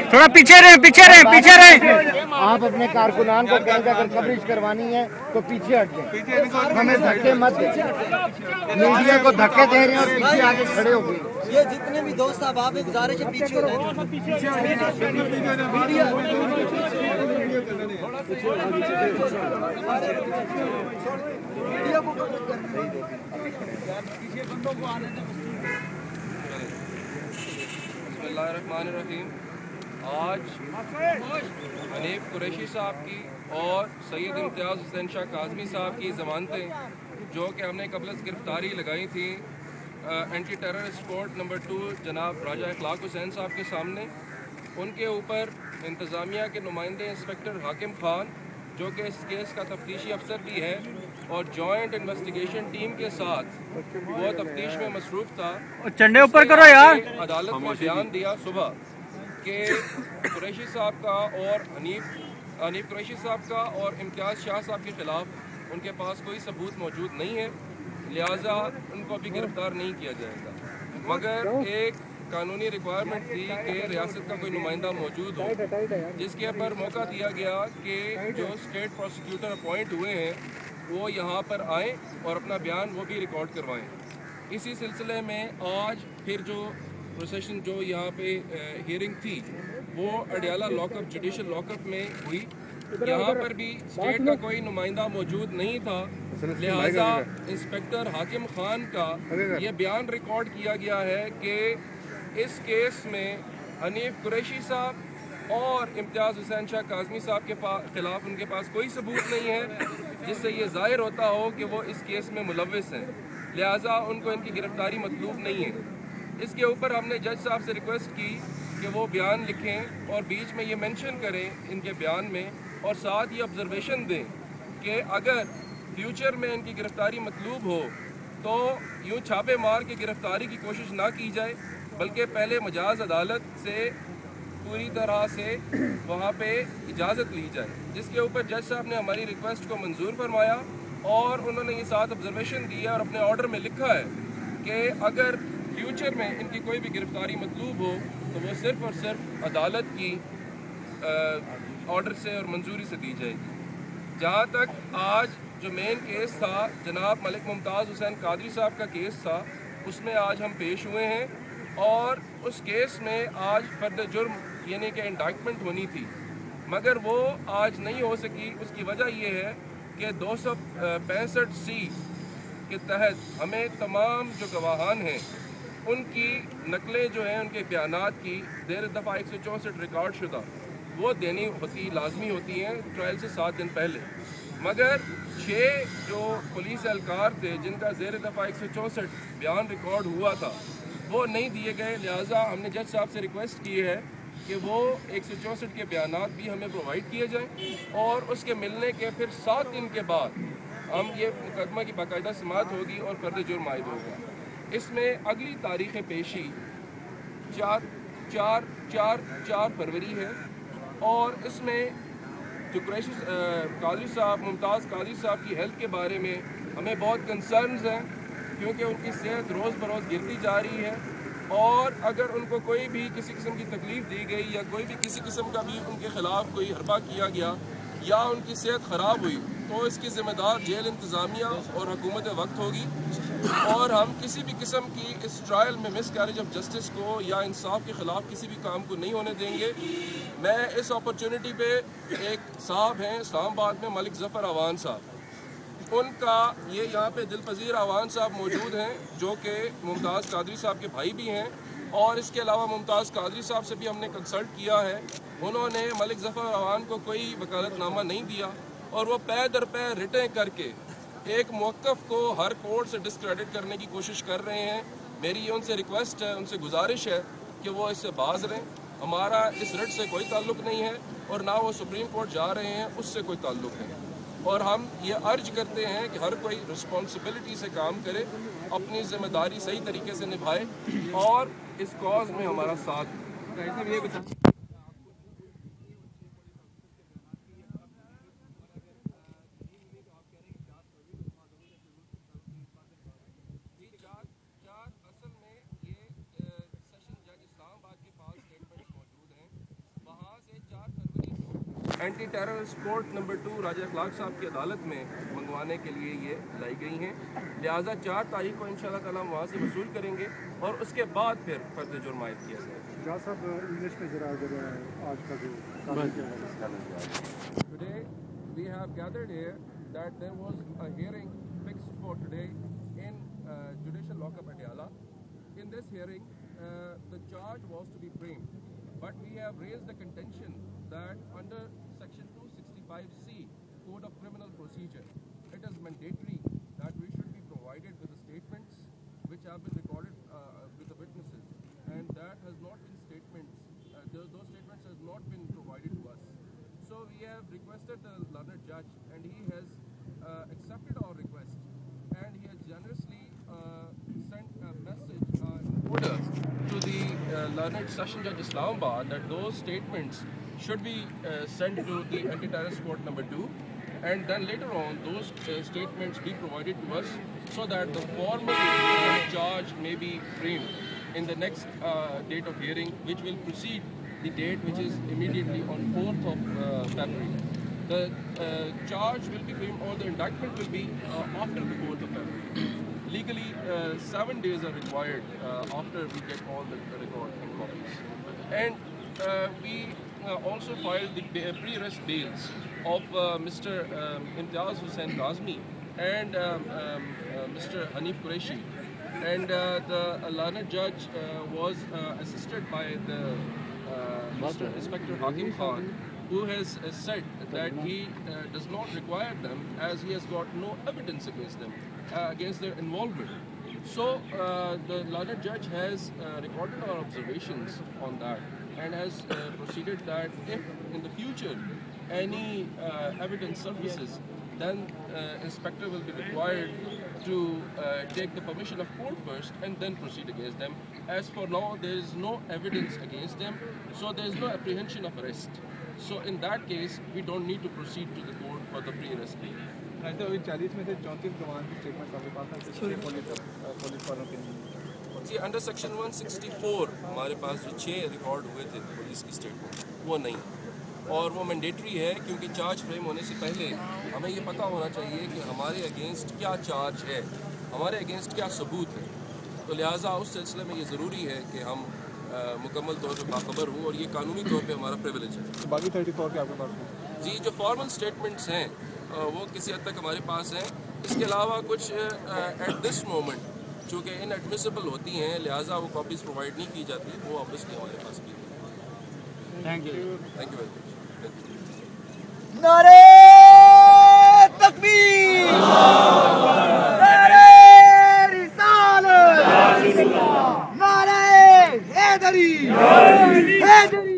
थोड़ा पीछे रहे, पीछे रहे, पीछे रहे। आप अपने कारकुनान को कहेंगे अगर कवरेज करवानी है तो पीछे हट जाए, हमें धक्के मत दें। मीडिया को धक्के दे रहे हैं और पीछे आके खड़े हो गए। ये जितने भी दोस्त साहब आप गुजारिश है पीछे हो रहे हैं। बिस्मिल्लाहिर्रहमानिर्रहीम। आज हनीफ कुरैशी साहब की और सैयद इम्तियाज़ हुसैन शाह काज़मी साहब की ज़मानतें जो कि हमने कबल गिरफ्तारी लगाई थी एंटी टेररिस्ट कोर्ट नंबर 2 जनाब राजा इखलाक हुसैन साहब के सामने, उनके ऊपर इंतज़ामिया के नुमाइंदे इंस्पेक्टर हाकिम खान जो कि इस केस का तफ्तीशी अफसर भी है और जॉइंट इन्वेस्टिगेशन टीम के साथ वो तफ्तीश में मसरूफ़ था। चंडे ऊपर करो यार। अदालत में बयान दिया सुबह कि कुरैशी साहब का और हनीफ कुरैशी साहब का और इम्तियाज़ शाह साहब के ख़िलाफ़ उनके पास कोई सबूत मौजूद नहीं है, लिहाजा उनको अभी गिरफ़्तार नहीं किया जाएगा। मगर एक कानूनी रिक्वायरमेंट थी कि रियासत का कोई नुमाइंदा मौजूद हो, जिसके पर मौका दिया गया कि जो स्टेट प्रोसिक्यूटर अपॉइंट हुए हैं वो यहाँ पर आएँ और अपना बयान वो भी रिकॉर्ड करवाएँ। इसी सिलसिले में आज फिर जो प्रोसेशन जो यहाँ पे हियरिंग थी वो अडियाला लॉकअप जुडिशल लॉकअप में हुई। यहाँ पर भी स्टेट का कोई नुमाइंदा मौजूद नहीं था, लिहाजा इंस्पेक्टर हाकिम खान का ये बयान रिकॉर्ड किया गया है कि इस केस में हनीफ कुरैशी साहब और इम्तियाज़ हुसैन शाह काज़मी साहब के खिलाफ उनके पास कोई सबूत नहीं है जिससे ये ज़ाहिर होता हो कि वो इस केस में मुलव्विस हैं, लिहाजा उनको इनकी गिरफ्तारी मतलूब नहीं है। इसके ऊपर हमने जज साहब से रिक्वेस्ट की कि वो बयान लिखें और बीच में ये मेंशन करें इनके बयान में और साथ ये ऑब्जर्वेशन दें कि अगर फ्यूचर में इनकी गिरफ्तारी मतलूब हो तो यूँ छापे मार के गिरफ्तारी की कोशिश ना की जाए, बल्कि पहले मजाज अदालत से पूरी तरह से वहाँ पे इजाज़त ली जाए, जिसके ऊपर जज साहब ने हमारी रिक्वेस्ट को मंजूर फरमाया और उन्होंने ये साथ ऑब्जर्वेशन दिया और अपने ऑर्डर में लिखा है कि अगर फ्यूचर में इनकी कोई भी गिरफ्तारी मतलूब हो तो वो सिर्फ़ और सिर्फ अदालत की ऑर्डर से और मंजूरी से दी जाएगी। जहाँ तक आज जो मेन केस था जनाब मलिक मुमताज़ हुसैन कादरी साहब का केस था, उसमें आज हम पेश हुए हैं और उस केस में आज फर्द जुर्म यानी कि इंडक्टमेंट होनी थी, मगर वो आज नहीं हो सकी। उसकी वजह ये है कि 265C के तहत हमें तमाम जो गवाहान हैं उनकी नकलें जो हैं उनके बयानात की ज़ेर दफ़ा 164 रिकॉर्ड शुदा वो देनी होती लाजमी होती हैं ट्रायल से 7 दिन पहले, मगर 6 जो पुलिस एहलकार थे जिनका ज़ेर दफ़ा 164 बयान रिकॉर्ड हुआ था वो नहीं दिए गए। लिहाजा हमने जज साहब से रिक्वेस्ट की है कि वो 164 के बयानात भी हमें प्रोवाइड किए जाएं और उसके मिलने के फिर 7 दिन के बाद हम ये मुकदमा की बाकायदा समाअत होगी और फर्द जुर्म आयद होगा। इसमें अगली तारीख़ पेशी 4 फरवरी है और इसमें जो कुरैशी कादरी साहब मुमताज़ कादरी साहब की हेल्थ के बारे में हमें बहुत कंसर्न्स हैं, क्योंकि उनकी सेहत रोज़ बरोज़ गिरती जा रही है और अगर उनको कोई भी किसी किस्म की तकलीफ़ दी गई या कोई भी किसी किस्म का भी उनके ख़िलाफ़ कोई हरबा किया गया या उनकी सेहत ख़राब हुई तो इसकी ज़िम्मेदार जेल इंतज़ामिया और हुकूमत वक्त होगी और हम किसी भी किस्म की इस ट्रायल में मिस कैरेज ऑफ जस्टिस को या इंसाफ के ख़िलाफ़ किसी भी काम को नहीं होने देंगे। मैं इस अपॉर्चुनिटी पे एक साहब हैं इस्लामाबाद में मलिक ज़फ़र अवान साहब, उनका ये यहाँ पे दिलपजीर अवान साहब मौजूद हैं जो कि मुमताज़ कादरी साहब के भाई भी हैं और इसके अलावा मुमताज़ कादरी साहब से भी हमने कंसल्ट किया है। उन्होंने मलिक ज़फ़र अवान को कोई वकालतनामा नहीं दिया और वो पै दर पै रिटें करके एक मौक़िफ़ को हर कोर्ट से डिस्क्रेडिट करने की कोशिश कर रहे हैं। मेरी ये उनसे रिक्वेस्ट है, उनसे गुजारिश है कि वो इससे बाज रहें। हमारा इस रिट से कोई ताल्लुक़ नहीं है और ना वो सुप्रीम कोर्ट जा रहे हैं, उससे कोई ताल्लुक़ नहीं है और हम ये अर्ज करते हैं कि हर कोई रिस्पॉन्सिबिलिटी से काम करे, अपनी ज़िम्मेदारी सही तरीके से निभाए और इस कॉज में हमारा साथ दे। एंटी टेररिस्ट कोर्ट नंबर 2 राजा अखलाक साहब की अदालत में मंगवाने के लिए ये लाई गई हैं। लिहाजा 4 तारीख को इंशाल्लाह ताला हम वहाँ से वसूल करेंगे और उसके बाद फिर फर्द जुर्म आयद किया जाएगा। जहाँ साहब इंग्लिश में जरा अगर आज का जो Today we have gathered here that there was a hearing fixed for today in judicial lockup at Yala. In this hearing, the charge was to be framed, but we have raised the contention that under section 265C Code of Criminal Procedure, it is mandatory that we should be provided with the statements which have been recorded with the witnesses, and that has not been those statements has not been provided to us. So we have requested the learned judge, and he has accepted our request, and he has generously sent a message in order to the learned session judge Islamabad that those statements should be sent to the anti-terrorist court number 2, and then later on those statements be provided to us so that the formal charge may be framed in the next date of hearing, which will precede the date which is immediately on 4th of February. The charge will be framed, or the indictment will be after the 4th of February. Legally, 7 days are required after we get all the record and copies. And we also filed the pre-arrest bails of Mr. Imtiaz Hussain Kazmi and Mr. Hanif Qureshi. And the learned judge was assisted by the Mr. Inspector Hakim Khan, who has said that he does not require them as he has got no evidence against them, against their involvement. So the learned judge has recorded our observations on that and has proceeded that if in the future any evidence surfaces, then inspector will be required to take the permission of court first and then proceed against them. As for now, there is no evidence against them, so there is no apprehension of arrest. So in that case, we don't need to proceed to the court for the pre-arrest bail. अभी 40 में से 34 गवाह की statement आपके पास है police वालों के लिए। जी अंडर सेक्शन 164 हमारे पास जो 6 रिकॉर्ड हुए थे पुलिस की स्टेटमेंट, वो नहीं, और वो मैंडेटरी है क्योंकि चार्ज फ्रेम होने से पहले हमें ये पता होना चाहिए कि हमारे अगेंस्ट क्या चार्ज है, हमारे अगेंस्ट क्या सबूत है। तो लिहाजा उस सिलसिले में ये ज़रूरी है कि हम मुकम्मल तौर पर बाखबर हों, और ये कानूनी तौर पे हमारा प्रिविलेज है। बाकी 34 के आपके पास जी जो फॉर्मल स्टेटमेंट्स हैं वो किसी हद तक हमारे पास हैं। इसके अलावा कुछ एट दिस मोमेंट चूँकि इनएडमिसिबल होती हैं, लिहाजा वो कॉपीज़ प्रोवाइड नहीं की जाती, वो ऑब्वियसली हमारे पास की। Thank you very much. नारे तकबीर, नारे रिसालत, नारे हैदरी, हैदरी।